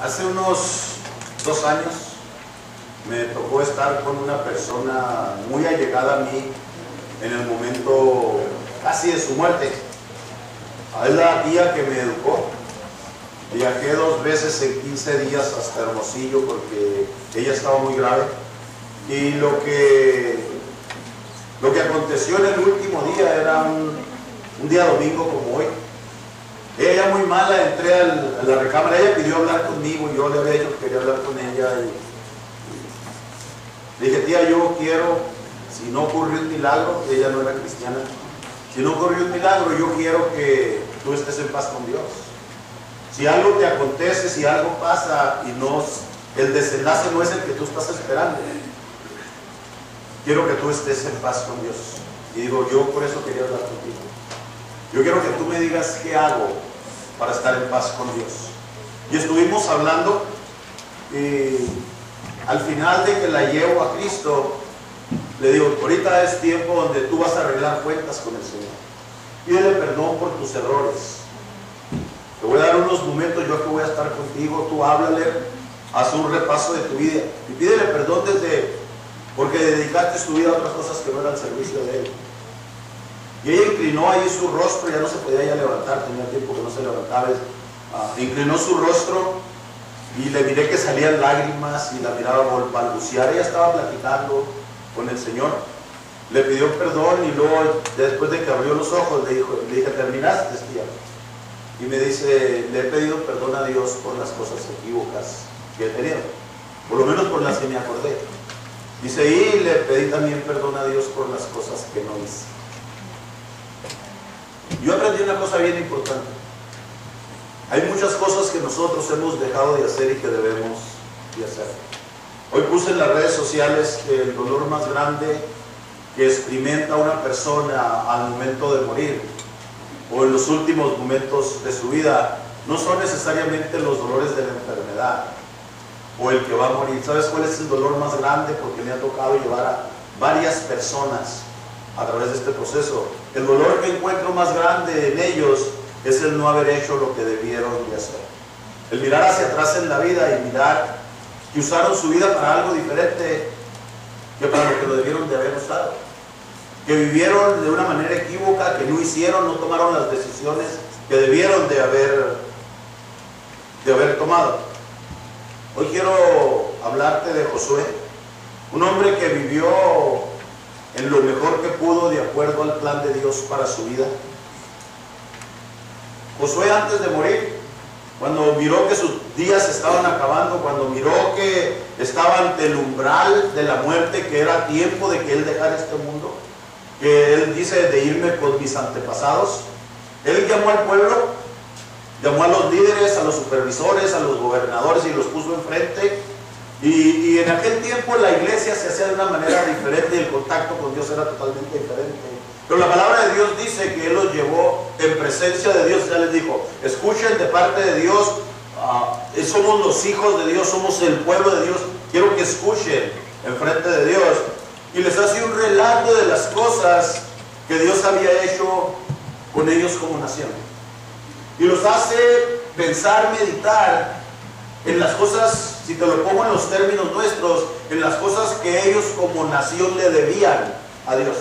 Hace unos 2 años me tocó estar con una persona muy allegada a mí en el momento casi de su muerte. Es la tía que me educó. Viajé 2 veces en 15 días hasta Hermosillo porque ella estaba muy grave. Y lo que aconteció en el último día era un día domingo como hoy. Ella muy mala, entré a la recámara, ella pidió hablar conmigo y yo le había dicho que quería hablar con ella y le dije, tía, yo quiero, si no ocurrió un milagro, ella no era cristiana, si no ocurrió un milagro, yo quiero que tú estés en paz con Dios. Si algo te acontece, si algo pasa y el desenlace no es el que tú estás esperando, quiero que tú estés en paz con Dios. Y digo, yo por eso quería hablar contigo. Yo quiero que tú me digas qué hago para estar en paz con Dios. Y estuvimos hablando y al final de que la llevo a Cristo, le digo, ahorita es tiempo donde tú vas a arreglar cuentas con el Señor. Pídele perdón por tus errores. Te voy a dar unos momentos, yo aquí voy a estar contigo, tú háblale, haz un repaso de tu vida y pídele perdón porque dedicaste tu vida a otras cosas que no eran al servicio de Él. Y ella inclinó ahí su rostro, ya no se podía ya levantar, tenía tiempo que no se levantaba. Inclinó su rostro y le miré que salían lágrimas y la miraba balbucear. Ella estaba platicando con el Señor, le pidió perdón y luego, después de que abrió los ojos, le dije, ¿terminaste, tía? Y me dice, le he pedido perdón a Dios por las cosas equívocas que he tenido, por lo menos por las que me acordé. Dice, y le pedí también perdón a Dios por las cosas que no hice. Yo aprendí una cosa bien importante. Hay muchas cosas que nosotros hemos dejado de hacer y que debemos de hacer. Hoy puse en las redes sociales que el dolor más grande que experimenta una persona al momento de morir o en los últimos momentos de su vida no son necesariamente los dolores de la enfermedad o el que va a morir. ¿Sabes cuál es el dolor más grande? Porque me ha tocado llevar a varias personas a través de este proceso. El dolor que encuentro más grande en ellos es el no haber hecho lo que debieron de hacer. El mirar hacia atrás en la vida y mirar que usaron su vida para algo diferente que para lo que lo debieron de haber usado. Que vivieron de una manera equívoca, que no hicieron, no tomaron las decisiones que debieron de haber tomado. Hoy quiero hablarte de Josué, un hombre que vivió en lo mejor que pudo de acuerdo al plan de Dios para su vida. Josué, antes de morir, cuando miró que sus días se estaban acabando, cuando miró que estaba ante el umbral de la muerte, que era tiempo de que él dejara este mundo, que él dice de irme con mis antepasados, él llamó al pueblo, llamó a los líderes, a los supervisores, a los gobernadores y los puso enfrente. Y en aquel tiempo la iglesia se hacía de una manera diferente y el contacto con Dios era totalmente diferente. Pero la palabra de Dios dice que Él los llevó en presencia de Dios. Ya les dijo, escuchen de parte de Dios, somos los hijos de Dios, somos el pueblo de Dios. Quiero que escuchen en frente de Dios. Y les hace un relato de las cosas que Dios había hecho con ellos como nación. Y los hace pensar, meditar en las cosas, si te lo pongo en los términos nuestros, en las cosas que ellos como nación le debían a Dios.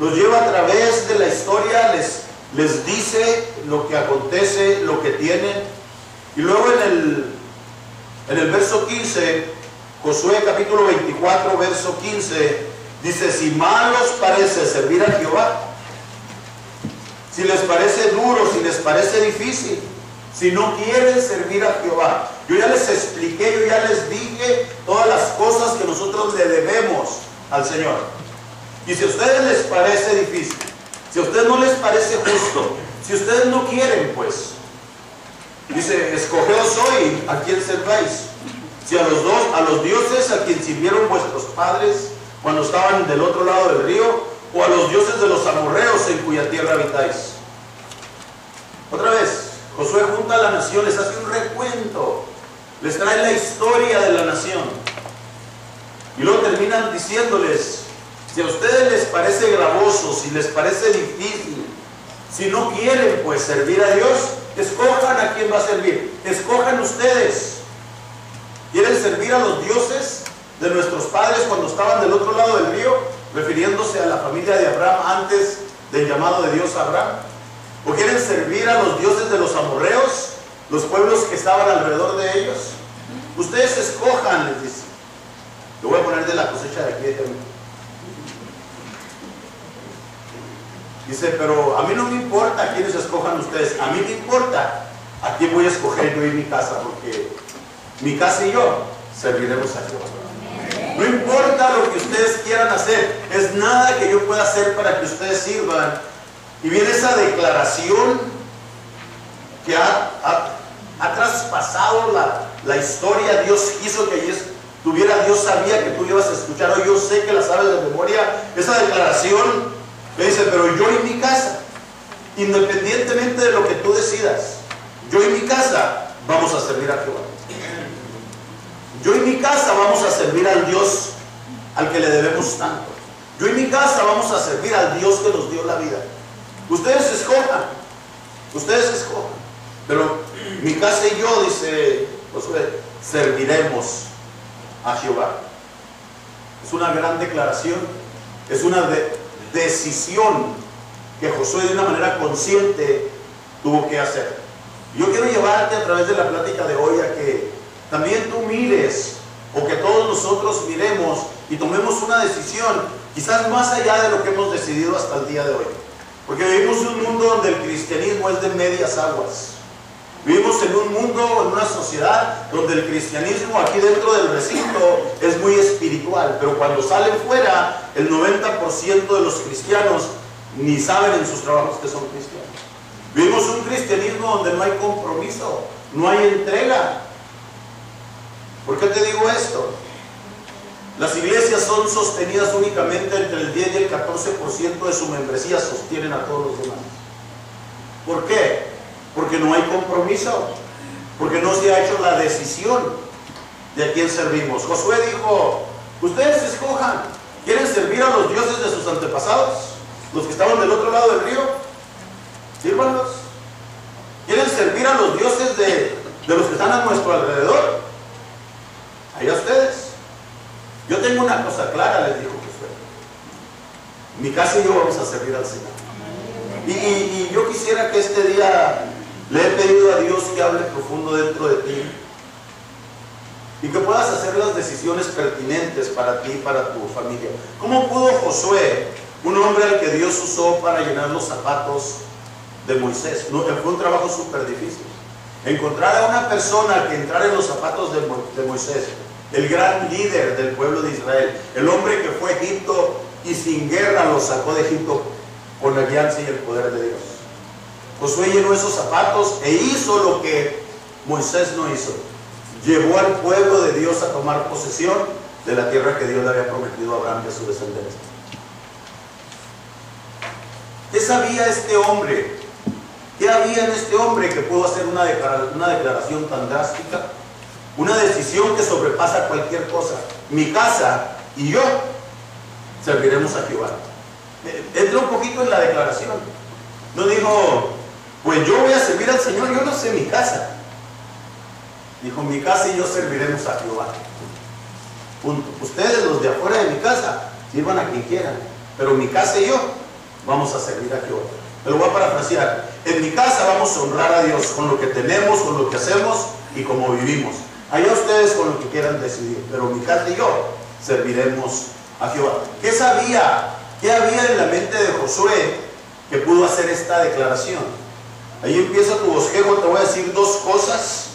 Los lleva a través de la historia, les dice lo que acontece, lo que tienen. Y luego en el verso 15, Josué capítulo 24, verso 15, dice, si mal os parece servir a Jehová, si les parece duro, si les parece difícil, si no quieren servir a Jehová. Yo ya les expliqué, yo ya les dije todas las cosas que nosotros le debemos al Señor. Y si a ustedes les parece difícil, si a ustedes no les parece justo, si ustedes no quieren, pues, dice, escogeos hoy a quién serváis. Si a los dioses a quien sirvieron vuestros padres cuando estaban del otro lado del río, o a los dioses de los amorreos en cuya tierra habitáis. Otra vez, Josué junta a la nación, les hace un recuento, les trae la historia de la nación. Y luego terminan diciéndoles, si a ustedes les parece gravoso, si les parece difícil, si no quieren pues servir a Dios, Escojan a quién va a servir. Escojan ustedes. ¿Quieren servir a los dioses de nuestros padres cuando estaban del otro lado del río? Refiriéndose a la familia de Abraham antes del llamado de Dios a Abraham. ¿O quieren servir a los dioses de los amorreos, los pueblos que estaban alrededor de ellos? Ustedes escojan, les dice. Lo voy a poner de la cosecha de aquí de Jeremías. Dice, pero a mí no me importa a quiénes escojan ustedes, a mí me importa a quién voy a escoger yo y mi casa, porque mi casa y yo serviremos a Jehová. No importa lo que ustedes quieran hacer, es nada que yo pueda hacer para que ustedes sirvan. Y viene esa declaración que ha traspasado la historia. Dios quiso que Dios sabía que tú ibas a escuchar hoy, yo sé que la sabes de memoria. Esa declaración le dice, pero yo y mi casa, independientemente de lo que tú decidas, yo y mi casa vamos a servir a Jehová. Yo y mi casa vamos a servir al Dios al que le debemos tanto. Yo y mi casa vamos a servir al Dios que nos dio la vida. Ustedes escojan, pero mi casa y yo, dice Josué, serviremos a Jehová. Es una gran declaración, es una decisión que Josué de una manera consciente tuvo que hacer. Yo quiero llevarte a través de la plática de hoy a que también tú mires, o que todos nosotros miremos y tomemos una decisión, quizás más allá de lo que hemos decidido hasta el día de hoy. Porque vivimos en un mundo donde el cristianismo es de medias aguas. Vivimos en un mundo, en una sociedad donde el cristianismo aquí dentro del recinto es muy espiritual, pero cuando salen fuera, el 90% de los cristianos ni saben en sus trabajos que son cristianos. Vivimos un cristianismo donde no hay compromiso, no hay entrega. ¿Por qué te digo esto? Las iglesias son sostenidas únicamente entre el 10 y el 14% de su membresía sostienen a todos los demás. ¿Por qué? Porque no hay compromiso, porque no se ha hecho la decisión de a quién servimos. Josué dijo, ustedes escojan, ¿quieren servir a los dioses de sus antepasados? Los que estaban del otro lado del río, sírvanlos. ¿Quieren servir a los dioses de los que están a nuestro alrededor? Allá ustedes. Yo tengo una cosa clara, les dijo Josué. Mi casa y yo vamos a servir al Señor. Y yo quisiera que este día le he pedido a Dios que hable profundo dentro de ti y que puedas hacer las decisiones pertinentes para ti y para tu familia. ¿Cómo pudo Josué, un hombre al que Dios usó para llenar los zapatos de Moisés? No, fue un trabajo súper difícil. Encontrar a una persona que entrara en los zapatos de Moisés, el gran líder del pueblo de Israel, el hombre que fue a Egipto y sin guerra lo sacó de Egipto con la alianza y el poder de Dios. Josué llenó esos zapatos e hizo lo que Moisés no hizo. Llevó al pueblo de Dios a tomar posesión de la tierra que Dios le había prometido a Abraham y a su descendencia. ¿Qué sabía este hombre? ¿Qué había en este hombre que pudo hacer una declaración tan drástica? Una decisión que sobrepasa cualquier cosa. Mi casa y yo serviremos a Jehová. Entra un poquito en la declaración. No dijo, pues yo voy a servir al Señor, yo no sé mi casa. Dijo, mi casa y yo serviremos a Jehová. Punto. Ustedes, los de afuera de mi casa, sirvan a quien quieran, pero mi casa y yo vamos a servir a Jehová. Me lo voy a parafrasear. En mi casa vamos a honrar a Dios con lo que tenemos, con lo que hacemos y como vivimos. Allá ustedes con lo que quieran decidir, pero mi casa y yo serviremos a Jehová. ¿Qué sabía? ¿Qué había en la mente de Josué que pudo hacer esta declaración? Ahí empieza tu bosquejo. Te voy a decir dos cosas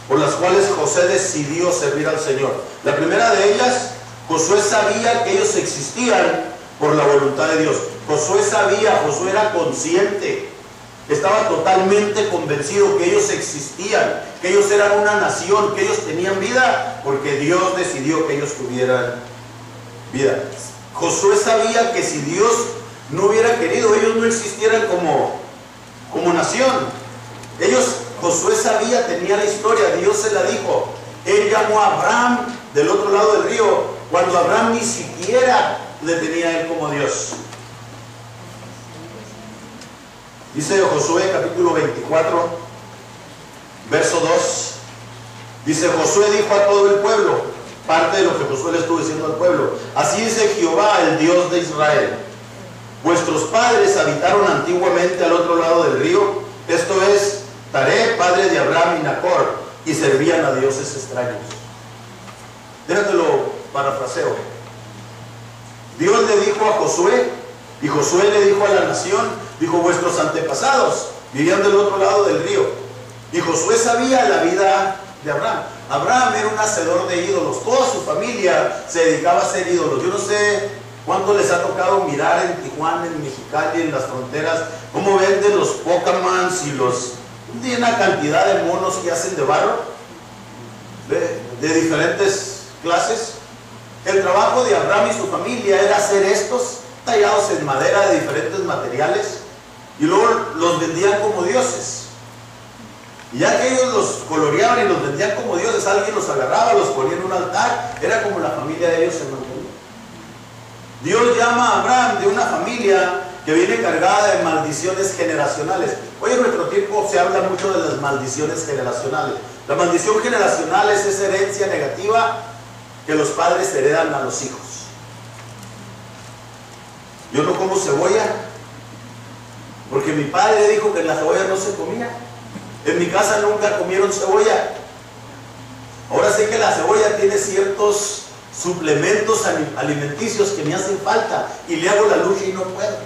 por las cuales José decidió servir al Señor. La primera de ellas, Josué sabía que ellos existían por la voluntad de Dios. Josué sabía, Josué era consciente, estaba totalmente convencido que ellos existían, que ellos eran una nación, que ellos tenían vida, porque Dios decidió que ellos tuvieran vida. Josué sabía que si Dios no hubiera querido, ellos no existieran como nación. Josué sabía, tenía la historia, Dios se la dijo. Él llamó a Abraham del otro lado del río, cuando Abraham ni siquiera le tenía a él como Dios. Dice Josué capítulo 24, verso 2. Dice: Josué dijo a todo el pueblo, parte de lo que Josué le estuvo diciendo al pueblo: así dice Jehová, el Dios de Israel: vuestros padres habitaron antiguamente al otro lado del río, esto es, Taré, padre de Abraham y Nacor, y servían a dioses extraños. Déjatelo parafraseo. Dios le dijo a Josué, y Josué le dijo a la nación, dijo: vuestros antepasados vivían del otro lado del río. Y Josué sabía la vida de Abraham. Abraham era un hacedor de ídolos. Toda su familia se dedicaba a hacer ídolos. Yo no sé cuánto les ha tocado mirar en Tijuana, en Mexicali, en las fronteras, cómo venden los Pokémons y tiene una cantidad de monos que hacen de barro, de diferentes clases. El trabajo de Abraham y su familia era hacer estos tallados en madera de diferentes materiales, y luego los vendían como dioses. Y ya que ellos los coloreaban y los vendían como dioses, alguien los agarraba, los ponía en un altar. Era como la familia de ellos se mantenía. Dios llama a Abraham de una familia que viene cargada de maldiciones generacionales. Hoy en nuestro tiempo se habla mucho de las maldiciones generacionales. La maldición generacional es esa herencia negativa que los padres heredan a los hijos. Yo no como cebolla porque mi padre dijo que la cebolla no se comía. En mi casa nunca comieron cebolla. Ahora sé que la cebolla tiene ciertos suplementos alimenticios que me hacen falta, y le hago la lucha y no puedo.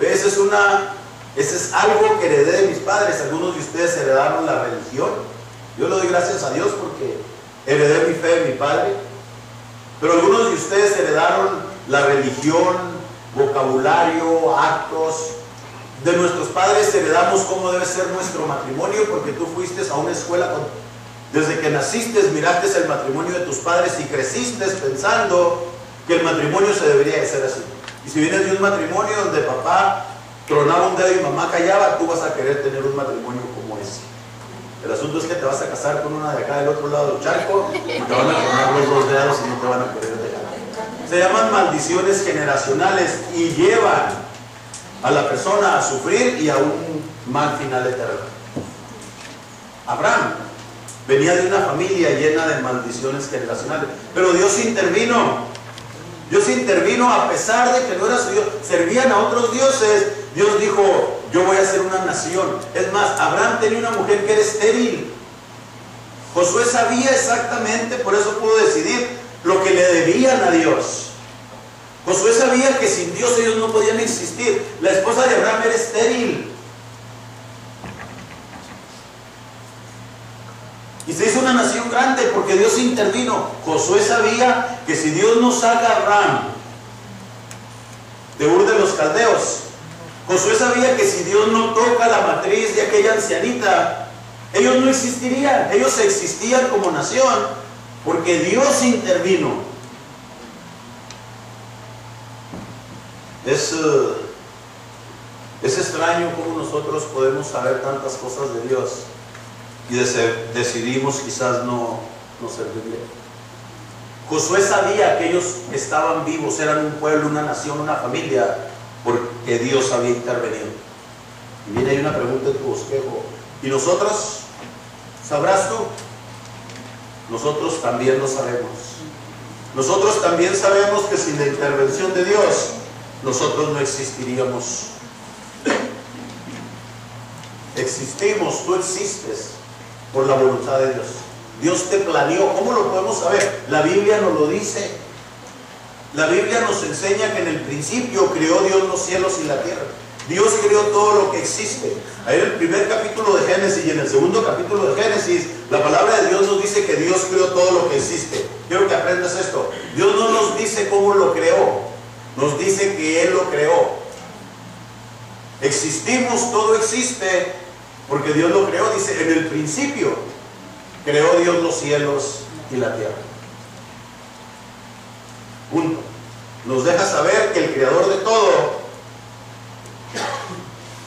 Ese es algo que heredé de mis padres. Algunos de ustedes heredaron la religión. Yo le doy gracias a Dios porque heredé mi fe de mi padre. Pero algunos de ustedes heredaron la religión, vocabulario, actos. De nuestros padres heredamos cómo debe ser nuestro matrimonio, porque tú fuiste a una escuela desde que naciste, miraste el matrimonio de tus padres y creciste pensando que el matrimonio se debería de ser así. Y si vienes de un matrimonio donde papá tronaba un dedo y mamá callaba, tú vas a querer tener un matrimonio como ese. El asunto es que te vas a casar con una de acá del otro lado del charco y te van a tronar los dos dedos y no te van a querer dejar. Se llaman maldiciones generacionales y llevan a la persona a sufrir y a un mal final eterno. Abraham venía de una familia llena de maldiciones generacionales, pero Dios intervino. Dios intervino a pesar de que no era su Dios. Servían a otros dioses. Dios dijo: yo voy a hacer una nación. Es más, Abraham tenía una mujer que era estéril. Josué sabía exactamente, por eso pudo decidir lo que le debían a Dios. Josué sabía que sin Dios ellos no podían existir. La esposa de Abraham era estéril. Y se hizo una nación grande porque Dios intervino. Josué sabía que si Dios no saca a Abraham de Ur de los Caldeos, Josué sabía que si Dios no toca la matriz de aquella ancianita, ellos no existirían. Ellos existían como nación porque Dios intervino. Es extraño cómo nosotros podemos saber tantas cosas de Dios y decidimos quizás no servirle. Josué sabía que ellos estaban vivos, eran un pueblo, una nación, una familia, porque Dios había intervenido. Y viene ahí una pregunta en tu bosquejo: ¿y nosotros? ¿Sabrás tú? Nosotros también lo sabemos. Nosotros también sabemos que sin la intervención de Dios nosotros no existiríamos. Existimos, tú existes por la voluntad de Dios. Dios te planeó. ¿Cómo lo podemos saber? La Biblia nos lo dice. La Biblia nos enseña que en el principio creó Dios los cielos y la tierra. Dios creó todo lo que existe. Ahí en el primer capítulo de Génesis y en el segundo capítulo de Génesis, la palabra de Dios nos dice que Dios creó todo lo que existe. Quiero que aprendas esto. Dios no nos dice cómo lo creó, nos dice que Él lo creó. Existimos, todo existe porque Dios lo creó. Dice: en el principio creó Dios los cielos y la tierra. Punto. Nos deja saber que el creador de todo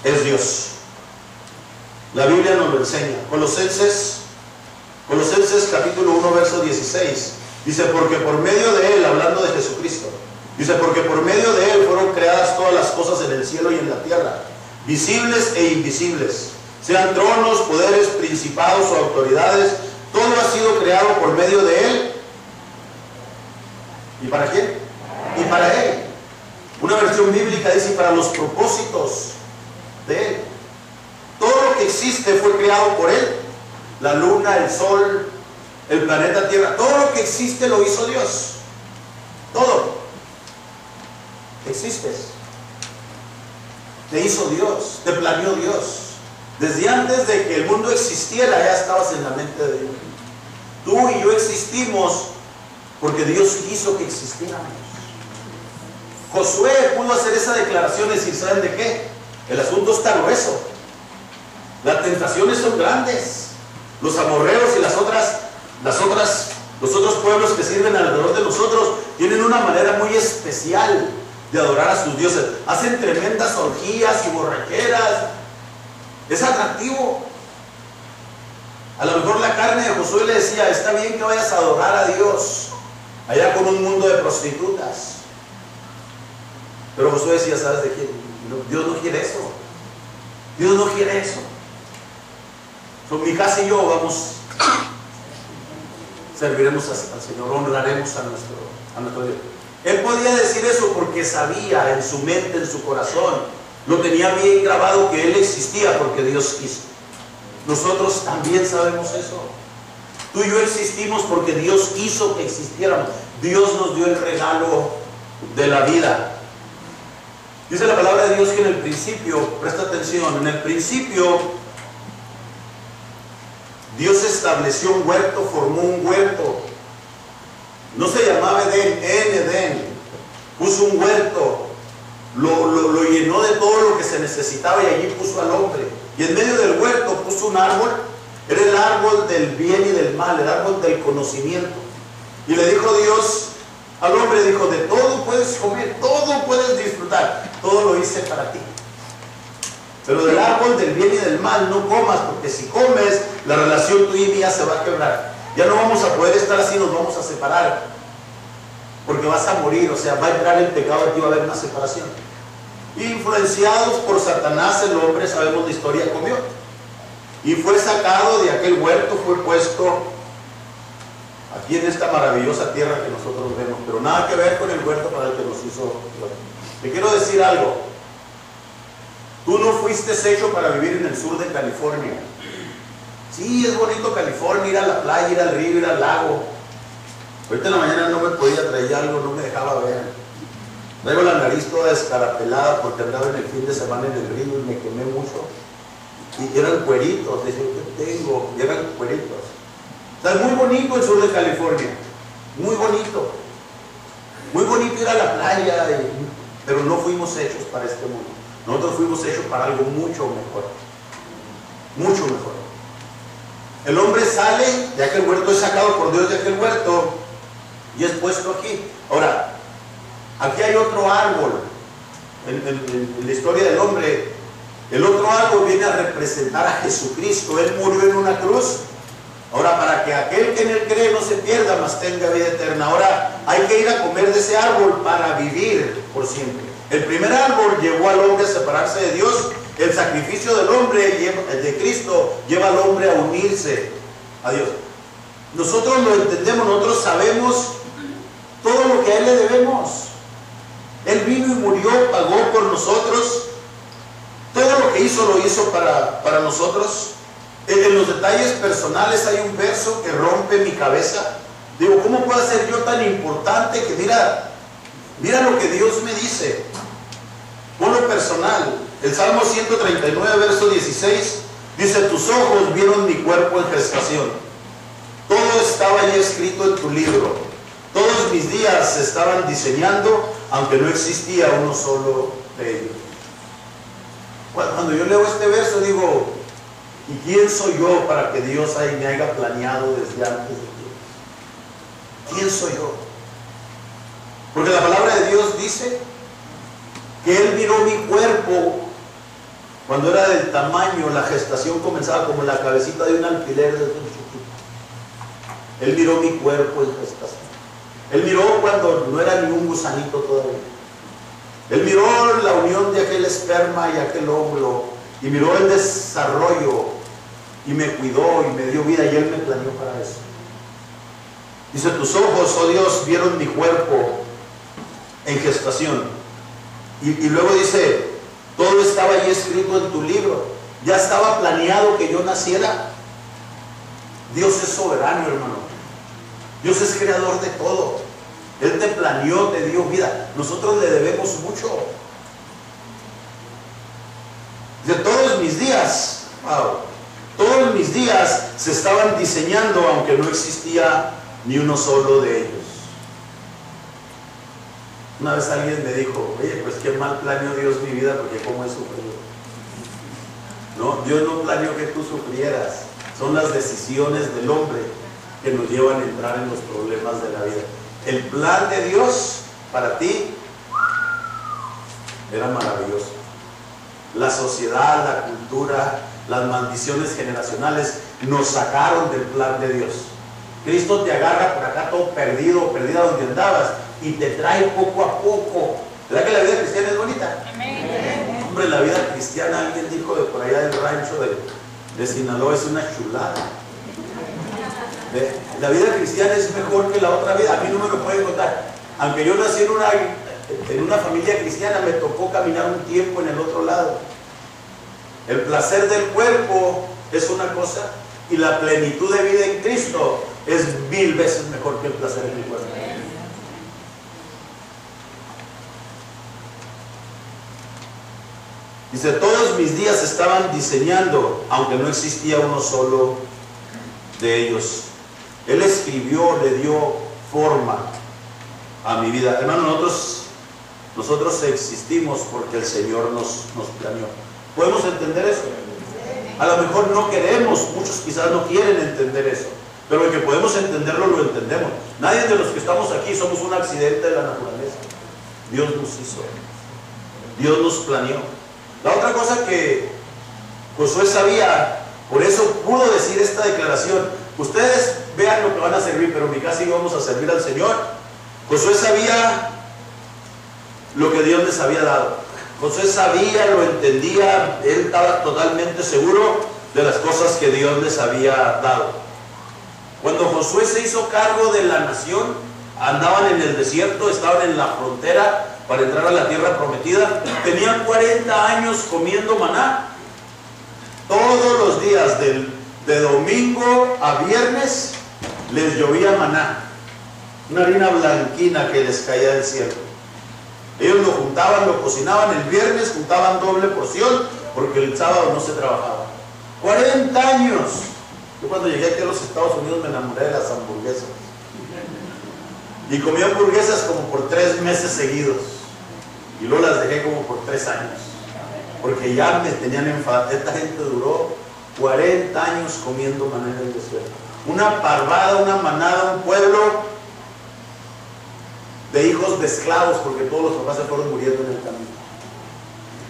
es Dios. La Biblia nos lo enseña. Colosenses capítulo 1 verso 16 dice: porque por medio de Él, hablando de Jesucristo, dice: porque por medio de Él fueron creadas todas las cosas en el cielo y en la tierra, visibles e invisibles, sean tronos, poderes, principados o autoridades, todo ha sido creado por medio de Él. ¿Y para quién? Y para Él. Una versión bíblica dice para los propósitos de Él. Todo lo que existe fue creado por Él. La luna, el sol, el planeta Tierra, todo lo que existe lo hizo Dios. Todo. Existes. Te hizo Dios, te planeó Dios. Desde antes de que el mundo existiera ya estabas en la mente de Dios. Tú y yo existimos porque Dios quiso que existiéramos. Josué pudo hacer esa declaración y decir, ¿saben de qué? El asunto está grueso. Las tentaciones son grandes. Los amorreos y los otros pueblos que sirven alrededor de nosotros tienen una manera muy especial de adorar a sus dioses. Hacen tremendas orgías y borracheras. Es atractivo. A lo mejor la carne de Josué le decía, está bien que vayas a adorar a Dios allá con un mundo de prostitutas. Pero Josué decía, ¿sabes de qué? Dios no quiere eso. Dios no quiere eso. Mi casa y yo serviremos al Señor, honraremos a nuestro Dios. Él podía decir eso porque sabía en su mente, en su corazón, lo tenía bien grabado que Él existía porque Dios quiso. Nosotros también sabemos eso. Tú y yo existimos porque Dios quiso que existiéramos. Dios nos dio el regalo de la vida. Dice la palabra de Dios que en el principio, presta atención, en el principio Dios estableció un huerto, formó un huerto. No se llamaba Edén, Edén. Puso un huerto, lo llenó de todo lo que se necesitaba y allí puso al hombre. Y en medio del huerto puso un árbol, era el árbol del bien y del mal, el árbol del conocimiento. Y le dijo Dios al hombre, dijo, de todo puedes comer, todo puedes disfrutar, todo lo hice para ti. Pero del árbol del bien y del mal no comas, porque si comes, la relación tuya y mía se va a quebrar. Ya no vamos a poder estar así, nos vamos a separar. Porque vas a morir, o sea, va a entrar el pecado, aquí va a haber una separación. Influenciados por Satanás, el hombre, sabemos la historia, comió. Y fue sacado de aquel huerto, fue puesto aquí en esta maravillosa tierra que nosotros vemos. Pero nada que ver con el huerto para el que nos hizo Dios. Te quiero decir algo. Tú no fuiste hecho para vivir en el sur de California. Sí, es bonito California, ir a la playa, ir al río, ir al lago. Ahorita en la mañana no me podía traer algo, no me dejaba ver. Traigo la nariz toda descarapelada porque andaba en el fin de semana en el río y me quemé mucho. Y eran cueritos, decía, ¿qué tengo? Y eran cueritos. O sea, es muy bonito el sur de California. Muy bonito. Muy bonito ir a la playa, pero no fuimos hechos para este mundo. Nosotros fuimos hechos para algo mucho mejor. Mucho mejor. El hombre sale de aquel huerto, es sacado por Dios de aquel huerto y es puesto aquí. Ahora, aquí hay otro árbol en la historia del hombre. El otro árbol viene a representar a Jesucristo. Él murió en una cruz. Ahora, para que aquel que en él cree no se pierda, mas tenga vida eterna. Ahora, hay que ir a comer de ese árbol para vivir por siempre. El primer árbol llevó al hombre a separarse de Dios. El sacrificio del hombre, el de Cristo, lleva al hombre a unirse a Dios. Nosotros lo entendemos, nosotros sabemos todo lo que a Él le debemos. Él vino y murió, pagó por nosotros. Todo lo que hizo, lo hizo para nosotros. En los detalles personales hay un verso que rompe mi cabeza. Digo, ¿cómo puedo ser yo tan importante que mira lo que Dios me dice? Por lo personal, el Salmo 139, verso 16, dice, tus ojos vieron mi cuerpo en gestación. Todo estaba ya escrito en tu libro. Todos mis días se estaban diseñando, aunque no existía uno solo de ellos. Cuando yo leo este verso, digo, ¿y quién soy yo para que Dios me haya planeado desde antes de Dios? ¿Quién soy yo? Porque la palabra de Dios dice que Él miró mi cuerpo cuando era del tamaño, la gestación comenzaba como la cabecita de un alfiler desde un chiquito. Él miró mi cuerpo en gestación. Él miró cuando no era ni un gusanito todavía. Él miró la unión de aquel esperma y aquel óvulo y miró el desarrollo y me cuidó y me dio vida y Él me planeó para eso. Dice, tus ojos, oh Dios, vieron mi cuerpo en gestación. Y luego dice, todo estaba ahí escrito en tu libro. Ya estaba planeado que yo naciera. Dios es soberano, hermano. Dios es creador de todo. Él te planeó, te dio vida. Nosotros le debemos mucho. De todos mis días, wow, todos mis días se estaban diseñando, aunque no existía ni uno solo de ellos. Una vez alguien me dijo, oye, pues qué mal planeó Dios mi vida, porque cómo he sufrido. No, Dios no planeó que tú sufrieras. Son las decisiones del hombre que nos llevan a entrar en los problemas de la vida. El plan de Dios para ti era maravilloso. La sociedad, la cultura, las maldiciones generacionales nos sacaron del plan de Dios. Cristo te agarra por acá todo perdido, perdida donde andabas, y te trae poco a poco. ¿Verdad que la vida cristiana es bonita? Amén. Hombre, la vida cristiana, alguien dijo de por allá del rancho de Sinaloa, es una chulada. La vida cristiana es mejor que la otra vida. A mí no me lo pueden contar. Aunque yo nací en una familia cristiana, me tocó caminar un tiempo en el otro lado. El placer del cuerpo es una cosa, y la plenitud de vida en Cristo es 1000 veces mejor que el placer en mi cuerpo. Dice, todos mis días estaban diseñando, aunque no existía uno solo de ellos. Él escribió, le dio forma a mi vida. Hermano, nosotros existimos porque el Señor nos planeó. ¿Podemos entender eso? A lo mejor no queremos, muchos quizás no quieren entender eso, pero el que podemos entenderlo, lo entendemos. Nadie de los que estamos aquí somos un accidente de la naturaleza. Dios nos hizo, Dios nos planeó. La otra cosa que Josué sabía, por eso pudo decir esta declaración: ustedes vean lo que van a servir, pero en mi casa íbamos a servir al Señor. Josué sabía lo que Dios les había dado. Josué sabía, lo entendía, él estaba totalmente seguro de las cosas que Dios les había dado. Cuando Josué se hizo cargo de la nación, andaban en el desierto, estaban en la frontera para entrar a la tierra prometida. Tenían 40 años comiendo maná. Todos los días, de domingo a viernes, les llovía maná. Una harina blanquina que les caía del cielo. Ellos lo juntaban, lo cocinaban. El viernes juntaban doble porción, porque el sábado no se trabajaba. 40 años. Yo cuando llegué aquí a los Estados Unidos me enamoré de las hamburguesas. Y comí hamburguesas como por 3 meses seguidos. Y luego las dejé como por 3 años. Porque ya me tenían enfadado. Esta gente duró 40 años comiendo maná en el desierto. Una parvada, una manada, un pueblo de hijos de esclavos, porque todos los papás se fueron muriendo en el camino.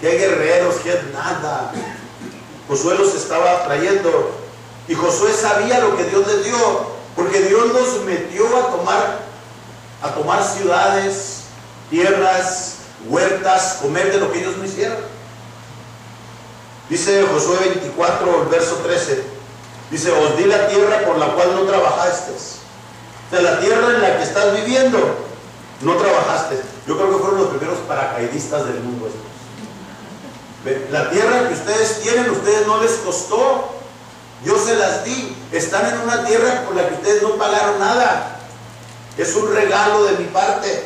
Qué guerreros, qué nada. Josué los estaba trayendo, y Josué sabía lo que Dios les dio, porque Dios los metió a tomar ciudades, tierras, huertas, comer de lo que ellos no hicieron. Dice Josué 24, el verso 13, dice: os di la tierra por la cual no trabajasteis. O sea, la tierra en la que estás viviendo, no trabajaste. Yo creo que fueron los primeros paracaidistas del mundo estos. La tierra que ustedes tienen, ustedes no les costó. Yo se las di. Están en una tierra por la que ustedes no pagaron nada. Es un regalo de mi parte.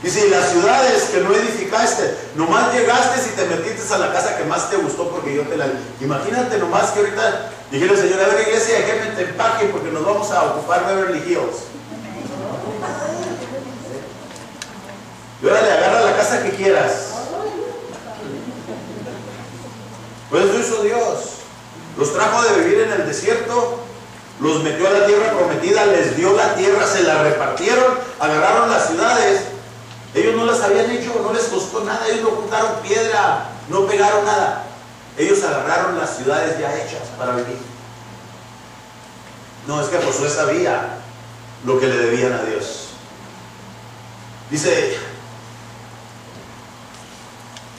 Dice: y las ciudades que no edificaste, nomás llegaste y te metiste a la casa que más te gustó porque yo te la di. Imagínate nomás que ahorita dijera el Señor: a ver, iglesia, déjenme te empaque porque nos vamos a ocupar Beverly Hills. Y ahora le agarra la casa que quieras. Pues eso hizo Dios. Los trajo de vivir en el desierto, los metió a la tierra prometida, les dio la tierra, se la repartieron, agarraron las ciudades. Ellos no las habían hecho, no les costó nada, ellos no juntaron piedra, no pegaron nada. Ellos agarraron las ciudades ya hechas para vivir. No, es que Josué sabía lo que le debían a Dice: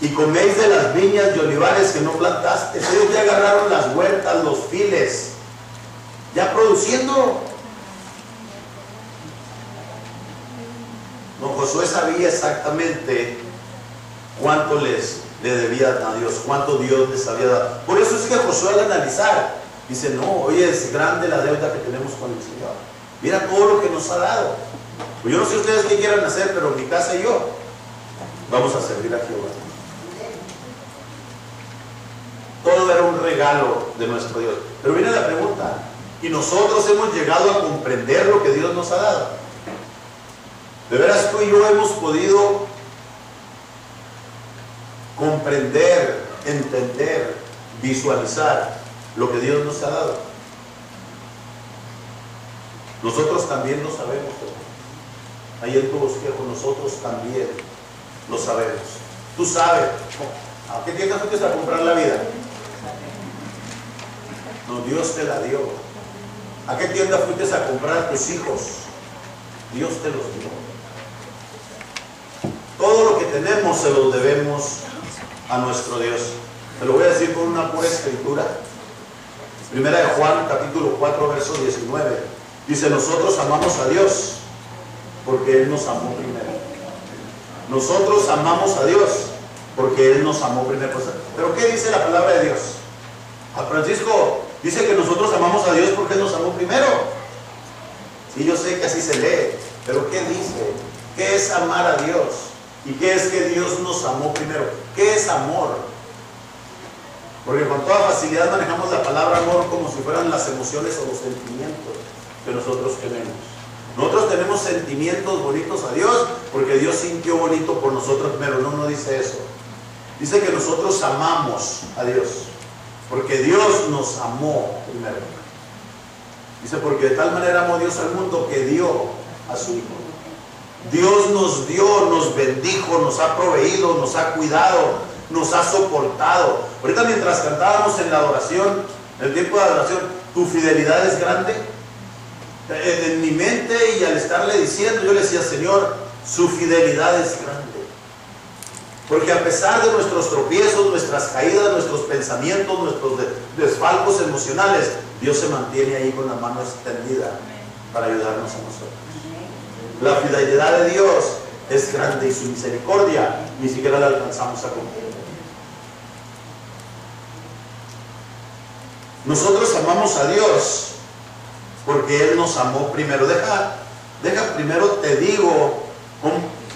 y coméis de las viñas y olivares que no plantaste. Ellos ya agarraron las huertas, los files, ya produciendo. No, Josué sabía exactamente cuánto le debían a Dios, cuánto Dios les había dado. Por eso es que Josué, al analizar, dice: no, oye, es grande la deuda que tenemos con el Señor. Mira todo lo que nos ha dado. Pues yo no sé ustedes qué quieran hacer, pero mi casa y yo vamos a servir a Jehová. Todo era un regalo de nuestro Dios. Pero viene la pregunta: ¿y nosotros hemos llegado a comprender lo que Dios nos ha dado? ¿De veras tú y yo hemos podido comprender, entender, visualizar lo que Dios nos ha dado? Nosotros también lo sabemos. Ahí en tu bosquejo, nosotros también lo sabemos. Tú sabes. ¿A qué tienda fuiste a comprar la vida? No, Dios te la dio. ¿A qué tienda fuiste a comprar tus hijos? Dios te los dio. Todo lo que tenemos se lo debemos a nuestro Dios. Te lo voy a decir con una pura escritura. Primera de Juan, capítulo 4, verso 19. Dice: nosotros amamos a Dios porque Él nos amó primero. Nosotros amamos a Dios porque Él nos amó primero. ¿Pero qué dice la palabra de Dios? A Francisco dice que nosotros amamos a Dios porque Él nos amó primero. Sí, yo sé que así se lee, pero ¿qué dice? ¿Qué es amar a Dios? ¿Y qué es que Dios nos amó primero? ¿Qué es amor? Porque con toda facilidad manejamos la palabra amor como si fueran las emociones o los sentimientos que nosotros tenemos. Nosotros tenemos sentimientos bonitos a Dios porque Dios sintió bonito por nosotros primero. No, no dice eso. Dice que nosotros amamos a Dios porque Dios nos amó primero. Dice: porque de tal manera amó Dios al mundo que dio a su Hijo. Dios nos dio, nos bendijo, nos ha proveído, nos ha cuidado, nos ha soportado. Ahorita mientras cantábamos en la adoración, en el tiempo de adoración, ¿tu fidelidad es grande? En mi mente, y al estarle diciendo, yo le decía: Señor, su fidelidad es grande. Porque a pesar de nuestros tropiezos, nuestras caídas, nuestros pensamientos, nuestros desfalcos emocionales, Dios se mantiene ahí con la mano extendida para ayudarnos a nosotros. La fidelidad de Dios es grande y su misericordia ni siquiera la alcanzamos a cumplir. Nosotros amamos a Dios porque Él nos amó primero. Deja primero te digo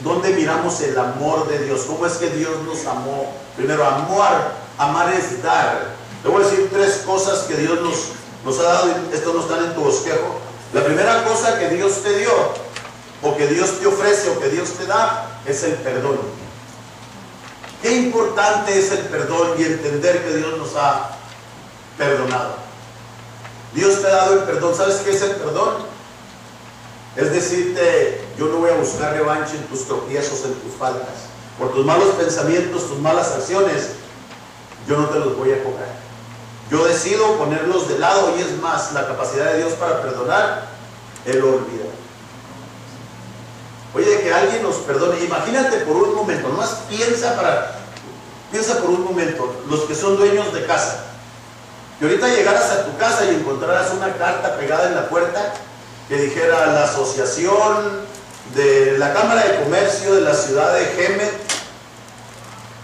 dónde miramos el amor de Dios. ¿Cómo es que Dios nos amó? Primero, amar es dar. Le voy a decir 3 cosas que Dios nos ha dado. Estos no están en tu bosquejo. La primera cosa que Dios te dio, o que Dios te ofrece, o que Dios te da, es el perdón. Qué importante es el perdón y entender que Dios nos ha perdonado. Dios te ha dado el perdón. ¿Sabes qué es el perdón? Es decirte: yo no voy a buscar revancha en tus tropiezos, en tus faltas. Por tus malos pensamientos, tus malas acciones, yo no te los voy a cobrar. Yo decido ponerlos de lado, y es más, la capacidad de Dios para perdonar, Él lo olvida. Oye, que alguien nos perdone. Imagínate por un momento, nomás piensa por un momento, los que son dueños de casa, que ahorita llegaras a tu casa y encontraras una carta pegada en la puerta que dijera: la asociación de la Cámara de Comercio de la ciudad de Hemet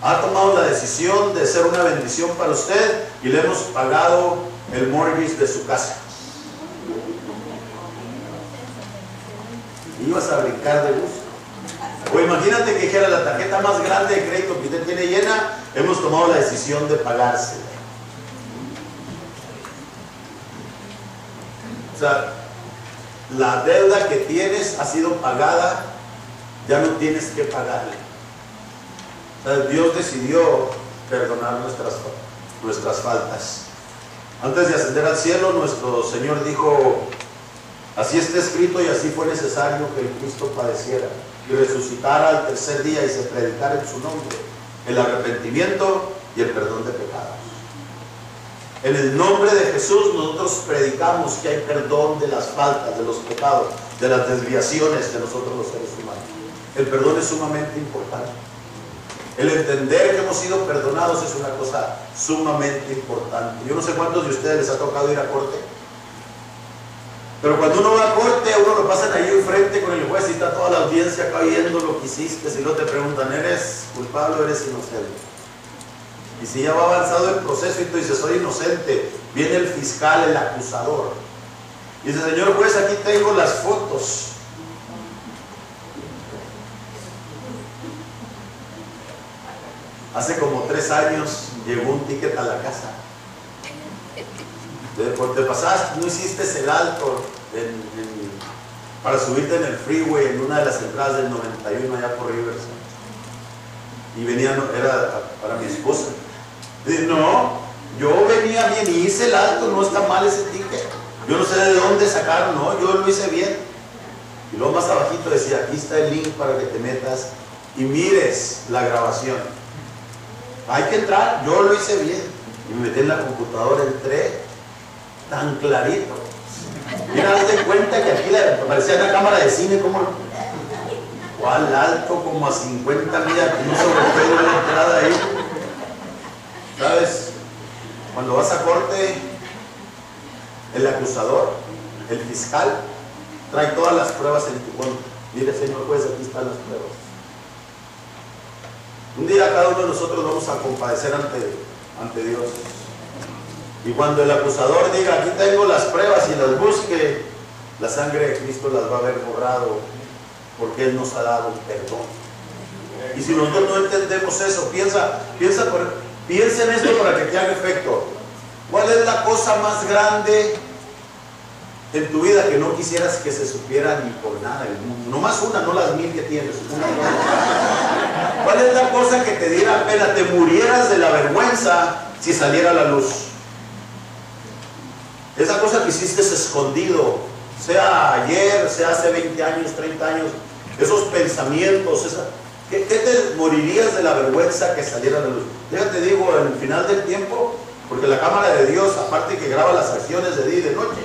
ha tomado la decisión de ser una bendición para usted y le hemos pagado el mortgage de su casa. Ibas a brincar de gusto. O imagínate que dijera: la tarjeta más grande de crédito que usted tiene llena, hemos tomado la decisión de pagársela. O sea, la deuda que tienes ha sido pagada, ya no tienes que pagarle. O sea, Dios decidió perdonar nuestras faltas. Antes de ascender al cielo, nuestro Señor dijo: así está escrito y así fue necesario que el Cristo padeciera y resucitara al tercer día y se predicara en su nombre el arrepentimiento y el perdón de pecados. En el nombre de Jesús nosotros predicamos que hay perdón de las faltas, de los pecados, de las desviaciones de nosotros los seres humanos. El perdón es sumamente importante. El entender que hemos sido perdonados es una cosa sumamente importante. Yo no sé cuántos de ustedes les ha tocado ir a corte, pero cuando uno va a corte, a uno lo pasan ahí enfrente con el juez y está toda la audiencia acá viendo lo que hiciste. Si no te preguntan, ¿eres culpable o eres inocente? Y si ya va avanzado el proceso y tú dices, soy inocente, viene el fiscal, el acusador. Y dice, señor juez, aquí tengo las fotos. Hace como 3 años llegó un ticket a la casa. Te pasaste, no hiciste el alto para subirte en el freeway en una de las entradas del 91 allá por Riverside. Y venía, era para mi esposa. Dice, no, yo venía bien y hice el alto, no está mal ese ticket. Yo no sé de dónde sacaron, no, yo lo hice bien. Y luego más abajito decía, aquí está el link para que te metas y mires la grabación. Hay que entrar, yo lo hice bien. Y me metí en la computadora, entré tan clarito. Mira, haz de cuenta que aquí parecía una cámara de cine, como ¿cuál alto? Como a 50 millas, no sobrepuede la entrada ahí. ¿Sabes? Cuando vas a corte, el acusador, el fiscal, trae todas las pruebas en tu contra. Mire, señor juez, aquí están las pruebas. Un día cada uno de nosotros vamos a compadecer ante Dios. Y cuando el acusador diga, aquí tengo las pruebas y las busque, la sangre de Cristo las va a haber borrado, porque Él nos ha dado perdón. Y si nosotros no entendemos eso, piensa en esto para que te haga efecto. ¿Cuál es la cosa más grande en tu vida que no quisieras que se supiera ni por nada del mundo? No más una, no las 1000 que tienes. ¿Cuál es la cosa que te diera pena, te murieras de la vergüenza si saliera a la luz? Esa cosa que hiciste escondido, sea ayer, sea hace 20 años, 30 años, esos pensamientos, ¿qué te morirías de la vergüenza que saliera a la luz? Déjate digo, en el final del tiempo, porque la cámara de Dios, aparte que graba las acciones de día y de noche,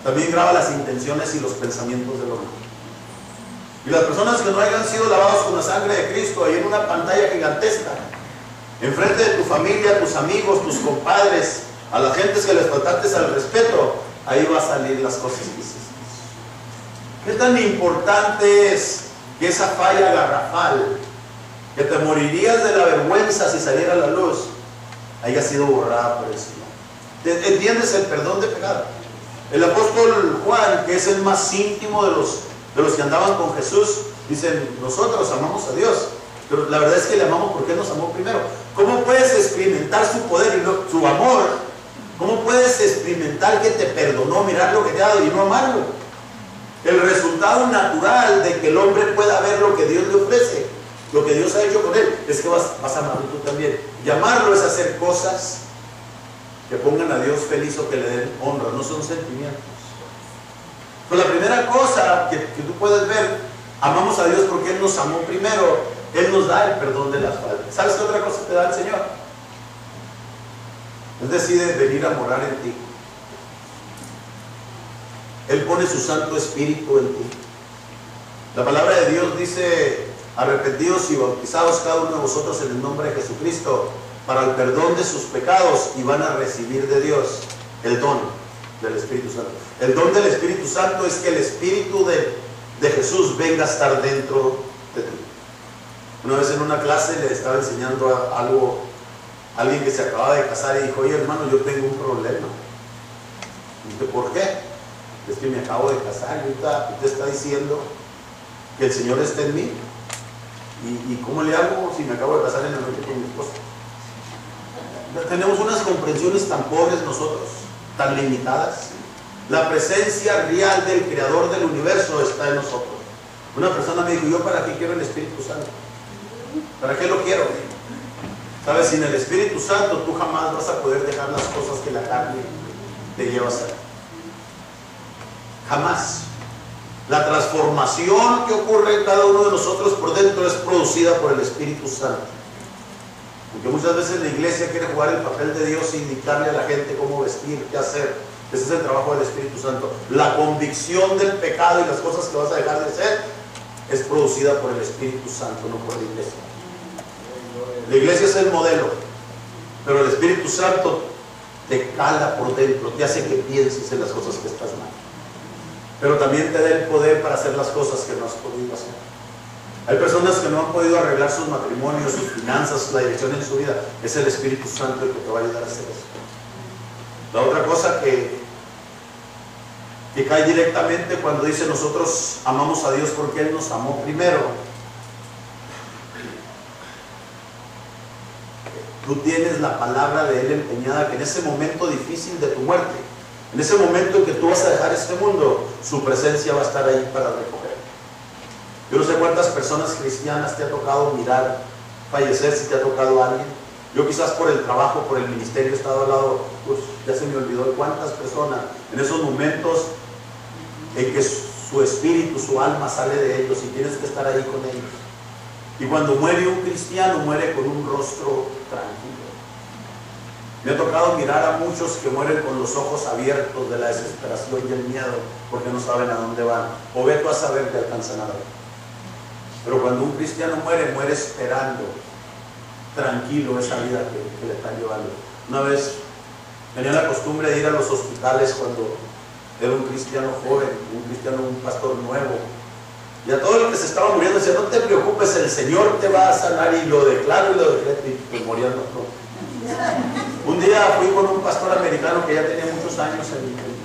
también graba las intenciones y los pensamientos del hombre. Y las personas que no hayan sido lavados con la sangre de Cristo, ahí en una pantalla gigantesca, enfrente de tu familia, tus amigos, tus compadres, a las gentes que les faltaste al respeto, ahí va a salir las cosas que hiciste. ¿Qué tan importante es que esa falla garrafal, que te morirías de la vergüenza si saliera a la luz, haya sido borrada por el Señor? ¿Entiendes el perdón de pecado? El apóstol Juan, que es el más íntimo de los que andaban con Jesús, dicen, nosotros amamos a Dios, pero la verdad es que le amamos porque Él nos amó primero. ¿Cómo puedes experimentar su poder y su amor? ¿Cómo puedes experimentar que te perdonó, mirar lo que te ha dado y no amarlo? El resultado natural de que el hombre pueda ver lo que Dios le ofrece, lo que Dios ha hecho con él, es que vas a amarlo tú también. Y amarlo es hacer cosas que pongan a Dios feliz o que le den honra, no son sentimientos. Pero la primera cosa que tú puedes ver, amamos a Dios porque Él nos amó primero, Él nos da el perdón de las faltas. ¿Sabes qué otra cosa te da el Señor? Él decide venir a morar en ti. Él pone su Santo Espíritu en ti. La palabra de Dios dice, arrepentidos y bautizados cada uno de vosotros en el nombre de Jesucristo para el perdón de sus pecados, y van a recibir de Dios el don del Espíritu Santo. El don del Espíritu Santo es que el Espíritu de Jesús venga a estar dentro de ti. Una vez en una clase le estaba enseñando algo a alguien que se acababa de casar y dijo, oye hermano, yo tengo un problema. Y dije, ¿por qué? Es que me acabo de casar y usted está diciendo que el Señor está en mí. ¿Y cómo le hago si me acabo de casar en la noche con mi esposa? Tenemos unas comprensiones tan pobres nosotros, tan limitadas. La presencia real del Creador del universo está en nosotros. Una persona me dijo, ¿yo para qué quiero el Espíritu Santo? ¿Para qué lo quiero? ¿Sabes? Sin el Espíritu Santo tú jamás vas a poder dejar las cosas que la carne te lleva a hacer. Jamás. La transformación que ocurre en cada uno de nosotros por dentro es producida por el Espíritu Santo. Porque muchas veces la iglesia quiere jugar el papel de Dios y dictarle a la gente cómo vestir, qué hacer. Ese es el trabajo del Espíritu Santo. La convicción del pecado y las cosas que vas a dejar de hacer es producida por el Espíritu Santo, no por la iglesia. La iglesia es el modelo, pero el Espíritu Santo te cala por dentro, te hace que pienses en las cosas que estás mal, pero también te da el poder para hacer las cosas que no has podido hacer. Hay personas que no han podido arreglar sus matrimonios, sus finanzas, la dirección en su vida. Es el Espíritu Santo el que te va a ayudar a hacer eso. La otra cosa que cae directamente cuando dice nosotros amamos a Dios porque Él nos amó primero. Tú tienes la palabra de Él empeñada, que en ese momento difícil de tu muerte, en ese momento en que tú vas a dejar este mundo, su presencia va a estar ahí para recoger. Yo no sé cuántas personas cristianas te ha tocado mirar fallecer, si te ha tocado a alguien. Yo quizás por el trabajo, por el ministerio he estado al lado, pues ya se me olvidó de cuántas personas en esos momentos en que su espíritu, su alma sale de ellos y tienes que estar ahí con ellos. Y cuando muere un cristiano, muere con un rostro tranquilo. Me ha tocado mirar a muchos que mueren con los ojos abiertos de la desesperación y el miedo porque no saben a dónde van. O ve tú a saber que alcanzan a ver. Pero cuando un cristiano muere, muere esperando tranquilo esa vida que le están llevando. Una vez tenía la costumbre de ir a los hospitales cuando era un cristiano joven, un pastor nuevo. Y a todos los que se estaban muriendo decía, no te preocupes, el Señor te va a sanar, y lo declaro y lo decreto, y pues morían los dos. Un día fui con un pastor americano que ya tenía muchos años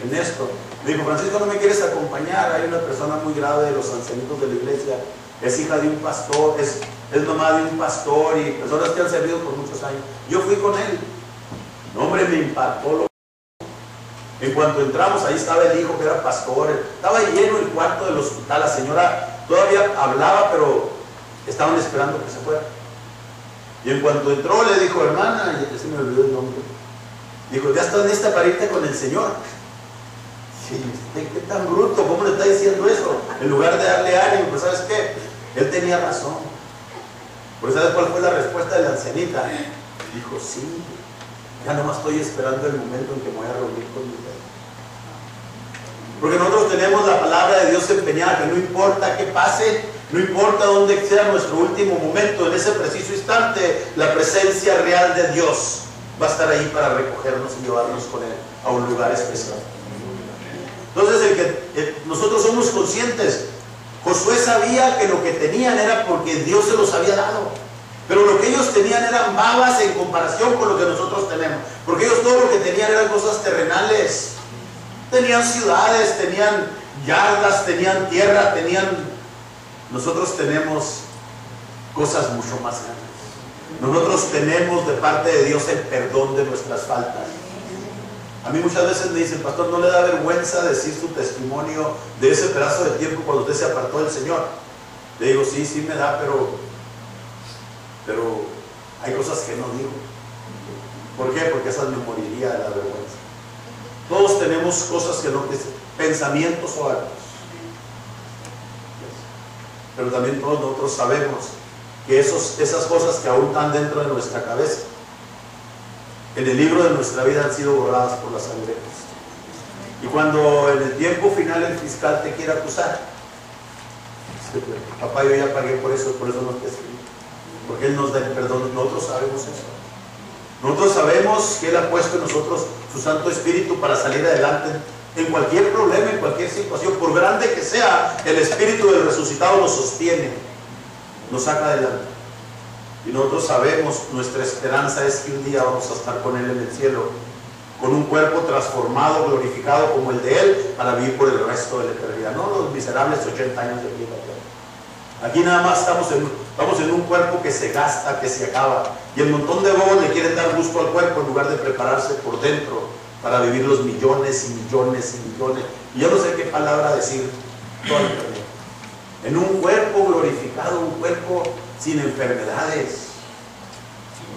en esto. Me dijo, Francisco, ¿no me quieres acompañar? Hay una persona muy grave de los ancianitos de la iglesia, es hija de un pastor, es mamá de un pastor y personas que han servido por muchos años. Yo fui con él. No, hombre, me impactó. En cuanto entramos, ahí estaba el hijo que era pastor. Estaba lleno el cuarto del hospital. La señora todavía hablaba, pero estaban esperando que se fuera. Y en cuanto entró, le dijo, hermana, y se me olvidó el nombre. Dijo, ¿ya estás lista para irte con el Señor? Sí, ¿qué tan bruto? ¿Cómo le está diciendo eso? En lugar de darle ánimo, pues ¿sabes qué? Él tenía razón. ¿Pero sabes cuál fue la respuesta de la ancianita? Dijo, sí, ya nomás estoy esperando el momento en que me voy a reunir con mi Rey. Porque nosotros tenemos la palabra de Dios empeñada, que no importa qué pase, no importa dónde sea nuestro último momento, en ese preciso instante, la presencia real de Dios va a estar ahí para recogernos y llevarnos con Él a un lugar especial. Entonces, nosotros somos conscientes. Josué sabía que lo que tenían era porque Dios se los había dado. Pero lo que ellos tenían eran babas en comparación con lo que nosotros tenemos. Porque ellos todo lo que tenían eran cosas terrenales. Tenían ciudades, tenían yardas, tenían tierra, Nosotros tenemos cosas mucho más grandes. Nosotros tenemos de parte de Dios el perdón de nuestras faltas. A mí muchas veces me dicen, pastor, ¿no le da vergüenza decir su testimonio de ese pedazo de tiempo cuando usted se apartó del Señor? Le digo, sí me da, pero hay cosas que no digo. ¿Por qué? Porque esas me moriría de la vergüenza. Todos tenemos cosas que no, pensamientos o actos. Pero también todos nosotros sabemos que esas cosas que aún están dentro de nuestra cabeza, en el libro de nuestra vida han sido borradas por la sangre de Cristo. Y cuando en el tiempo final el fiscal te quiera acusar, papá, yo ya pagué por eso no te escribí. Porque Él nos da el perdón. Nosotros sabemos eso. Nosotros sabemos que Él ha puesto en nosotros su Santo Espíritu para salir adelante en cualquier problema, en cualquier situación. Por grande que sea, el Espíritu del resucitado nos sostiene, nos saca adelante. Y nosotros sabemos, nuestra esperanza es que un día vamos a estar con Él en el cielo, con un cuerpo transformado, glorificado como el de Él, para vivir por el resto de la eternidad. No los miserables 80 años de vida. Aquí nada más estamos en un cuerpo que se gasta, que se acaba. Y el montón de bobos le quieren dar gusto al cuerpo en lugar de prepararse por dentro para vivir los millones y millones y millones. Y yo no sé qué palabra decir toda la eternidad. En un cuerpo glorificado, un cuerpo sin enfermedades,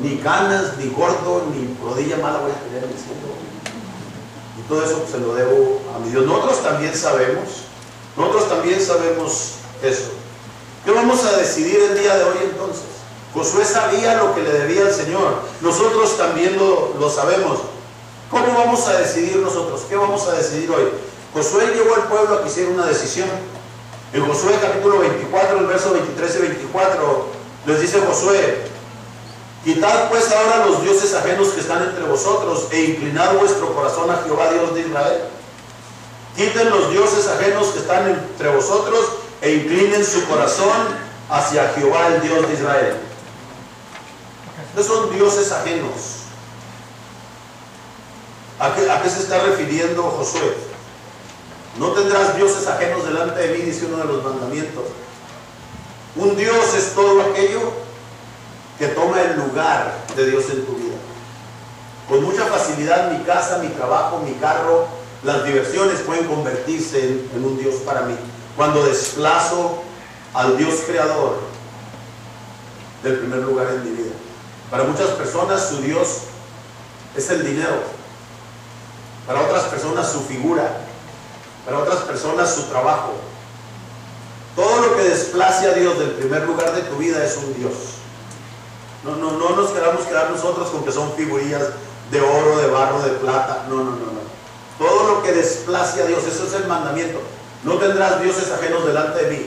ni canas, ni gordo, ni rodilla mala voy a tener en el cielo. Y todo eso pues, se lo debo a mi Dios. Nosotros también sabemos eso. ¿Qué vamos a decidir el día de hoy entonces? Josué sabía lo que le debía al Señor. Nosotros también lo sabemos. ¿Cómo vamos a decidir nosotros? ¿Qué vamos a decidir hoy? Josué llevó al pueblo a que hiciera una decisión. En Josué capítulo 24, el verso 23 y 24, les dice Josué, Quitad pues ahora los dioses ajenos que están entre vosotros, e inclinad vuestro corazón a Jehová Dios de Israel. Quiten los dioses ajenos que están entre vosotros, e inclinen su corazón hacia Jehová, el Dios de Israel. ¿Qué son dioses ajenos? ¿A qué se está refiriendo Josué? No tendrás dioses ajenos delante de mí, dice uno de los mandamientos. Un Dios es todo aquello que toma el lugar de Dios en tu vida. Con mucha facilidad mi casa, mi trabajo, mi carro, las diversiones pueden convertirse en un Dios para mí. Cuando desplazo al Dios creador del primer lugar en mi vida. Para muchas personas su Dios es el dinero. Para otras personas su figura. Para otras personas su trabajo. Todo lo que desplace a Dios del primer lugar de tu vida es un Dios. No nos queramos quedar nosotros con que son figurillas de oro, de barro, de plata. No. Todo lo que desplace a Dios, eso es el mandamiento. No tendrás dioses ajenos delante de mí.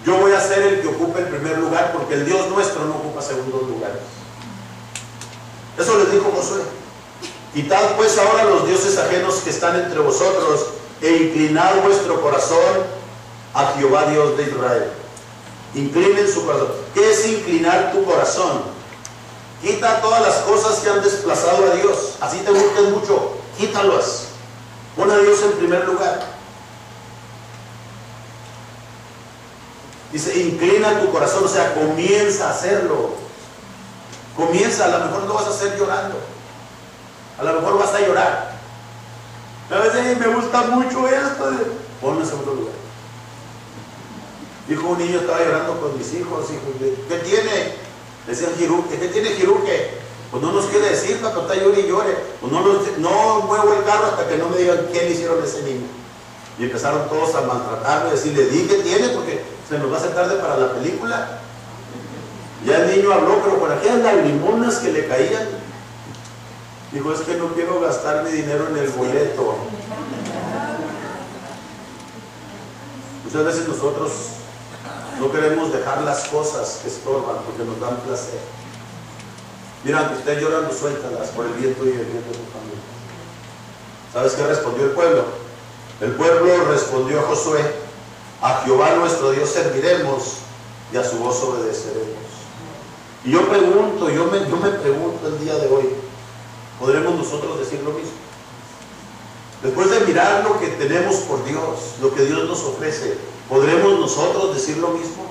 Yo voy a ser el que ocupe el primer lugar, porque el Dios nuestro no ocupa segundos lugares. Eso les dijo Josué. Quitad pues ahora los dioses ajenos que están entre vosotros, e inclinad vuestro corazón a Jehová Dios de Israel. Inclinen su corazón. ¿Qué es inclinar tu corazón? Quita todas las cosas que han desplazado a Dios. Así te gusten mucho, quítalas. Pon a Dios en primer lugar. Dice, inclina tu corazón, o sea, comienza a hacerlo. Comienza, a lo mejor lo vas a hacer llorando. A lo mejor vas a llorar. A veces me gusta mucho esto. Ponlo en segundo lugar. Dijo un niño, estaba llorando con mis hijos. Dijo, ¿qué tiene? Decían Jiruque. ¿Qué tiene Jiruque? Pues no nos quiere decir, papá, está llore y llore. Pues no muevo el carro hasta que no me digan qué le hicieron a ese niño. Y empezaron todos a maltratarlo y decirle, di qué tiene, porque se nos va a hacer tarde para la película. Ya el niño habló, pero por aquellas lagrimonas que le caían, dijo, es que no quiero gastar mi dinero en el boleto. Muchas veces nosotros no queremos dejar las cosas que estorban porque nos dan placer. Mira, aunque estés llorando, suéltalas por el viento y el viento de tu familia. ¿Sabes qué respondió el pueblo? El pueblo respondió a Josué, a Jehová nuestro Dios serviremos y a su voz obedeceremos. Y yo me pregunto el día de hoy, ¿podremos nosotros decir lo mismo? Después de mirar lo que tenemos por Dios, lo que Dios nos ofrece, ¿podremos nosotros decir lo mismo?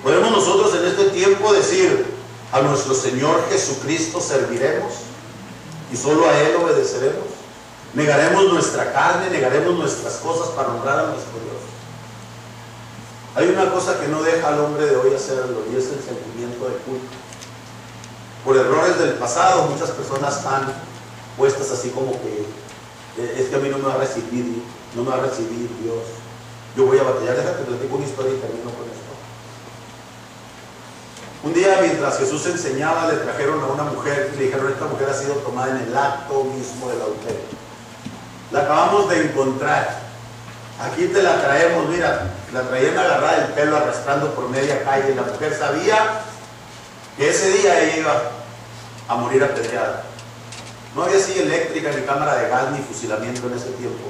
¿Podremos nosotros en este tiempo decir, a nuestro Señor Jesucristo serviremos y solo a Él obedeceremos? ¿Negaremos nuestra carne, negaremos nuestras cosas para honrar a nuestro Dios? Hay una cosa que no deja al hombre de hoy hacerlo, y es el sentimiento de culto. Por errores del pasado, muchas personas están puestas así como que es que a mí no me va a recibir Dios. Yo voy a batallar. Déjate, platico una historia y termino con esto. Un día, mientras Jesús enseñaba, le trajeron a una mujer y le dijeron, esta mujer ha sido tomada en el acto mismo del adulterio. La acabamos de encontrar. Aquí te la traemos, mira, la traían agarrada del pelo, arrastrando por media calle. La mujer sabía que ese día ella iba a morir apedreada. No había silla eléctrica, ni cámara de gas, ni fusilamiento en ese tiempo.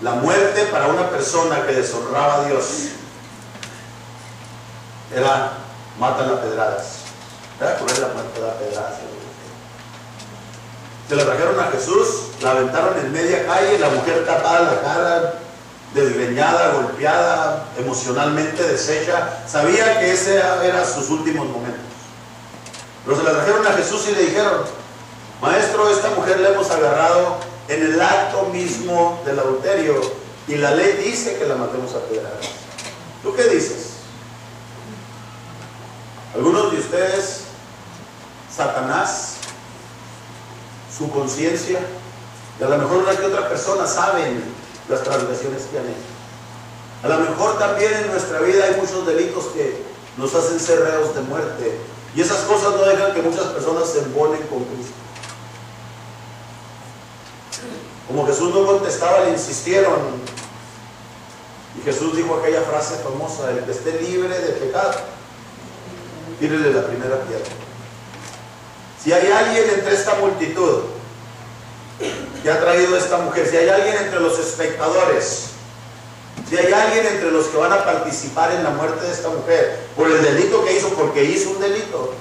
La muerte para una persona que deshonraba a Dios era matan a pedradas. Era cruel la muerte de pedradas. Se la trajeron a Jesús, la aventaron en media calle, la mujer tapada la cara, desgreñada, golpeada, emocionalmente deshecha. Sabía que ese eran sus últimos momentos. Pero se la trajeron a Jesús y le dijeron, maestro, esta mujer la hemos agarrado en el acto mismo del adulterio y la ley dice que la matemos a pedradas. ¿Tú qué dices? Algunos de ustedes, Satanás, su conciencia, y a lo mejor una que otra persona saben las transgresiones que han hecho. A lo mejor también en nuestra vida hay muchos delitos que nos hacen ser reos de muerte, y esas cosas no dejan que muchas personas se embonen con Cristo. Como Jesús no contestaba, le insistieron, y Jesús dijo aquella frase famosa, el que esté libre de pecado, tírele la primera piedra. Si hay alguien entre esta multitud que ha traído esta mujer, si hay alguien entre los espectadores, si hay alguien entre los que van a participar en la muerte de esta mujer, por el delito que hizo, porque hizo un delito,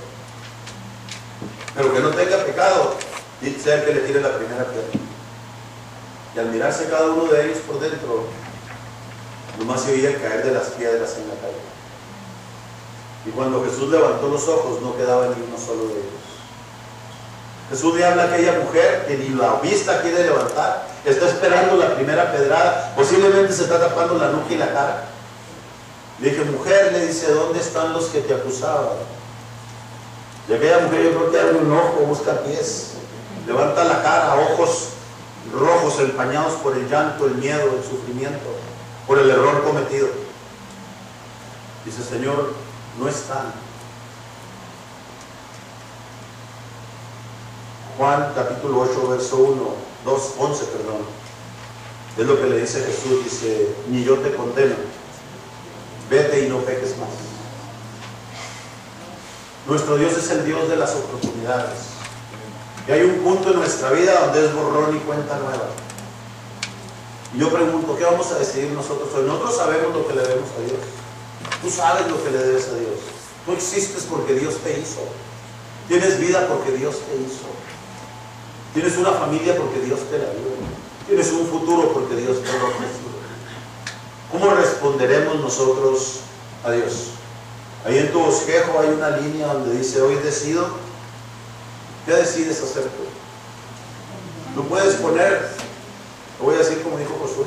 pero que no tenga pecado, sea el que le tire la primera piedra. Y al mirarse cada uno de ellos por dentro, nomás se oía el caer de las piedras en la calle. Y cuando Jesús levantó los ojos, no quedaba ni uno solo de ellos. Jesús le habla a aquella mujer que ni la vista quiere levantar, está esperando la primera pedrada, posiblemente se está tapando la nuca y la cara. Le dije, mujer, le dice, ¿dónde están los que te acusaban? Y aquella mujer, yo creo que abre un ojo, busca pies, levanta la cara, ojos rojos, empañados por el llanto, el miedo, el sufrimiento, por el error cometido. Dice, Señor, no están. Juan capítulo 8, verso 11, es lo que le dice Jesús, dice, ni yo te condeno, vete y no peques más. Nuestro Dios es el Dios de las oportunidades. Y hay un punto en nuestra vida donde es borrón y cuenta nueva. Y yo pregunto, ¿qué vamos a decidir nosotros hoy? Nosotros sabemos lo que le debemos a Dios. Tú sabes lo que le debes a Dios. Tú existes porque Dios te hizo. Tienes vida porque Dios te hizo. Tienes una familia porque Dios te la dio. Tienes un futuro porque Dios te lo ofreció. ¿Cómo responderemos nosotros a Dios? Ahí en tu bosquejo hay una línea donde dice, hoy decido. ¿Qué decides hacer tú? Tú puedes poner, te voy a decir como dijo Josué,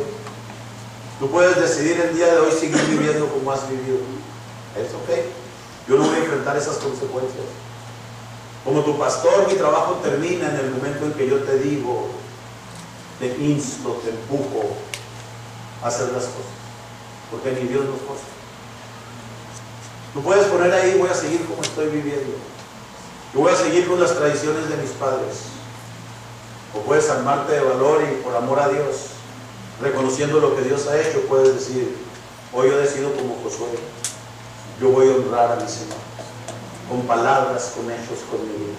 tú puedes decidir el día de hoy seguir viviendo como has vivido. Es ok. Yo no voy a enfrentar esas consecuencias. Como tu pastor, mi trabajo termina en el momento en que yo te digo, te insto, te empujo a hacer las cosas. Porque ni Dios nos forza. Tú puedes poner ahí, voy a seguir como estoy viviendo. Yo voy a seguir con las tradiciones de mis padres. O puedes armarte de valor y por amor a Dios, reconociendo lo que Dios ha hecho, puedes decir, hoy yo decido como Josué, yo voy a honrar a mi Señor, con palabras, con hechos, con mi vida.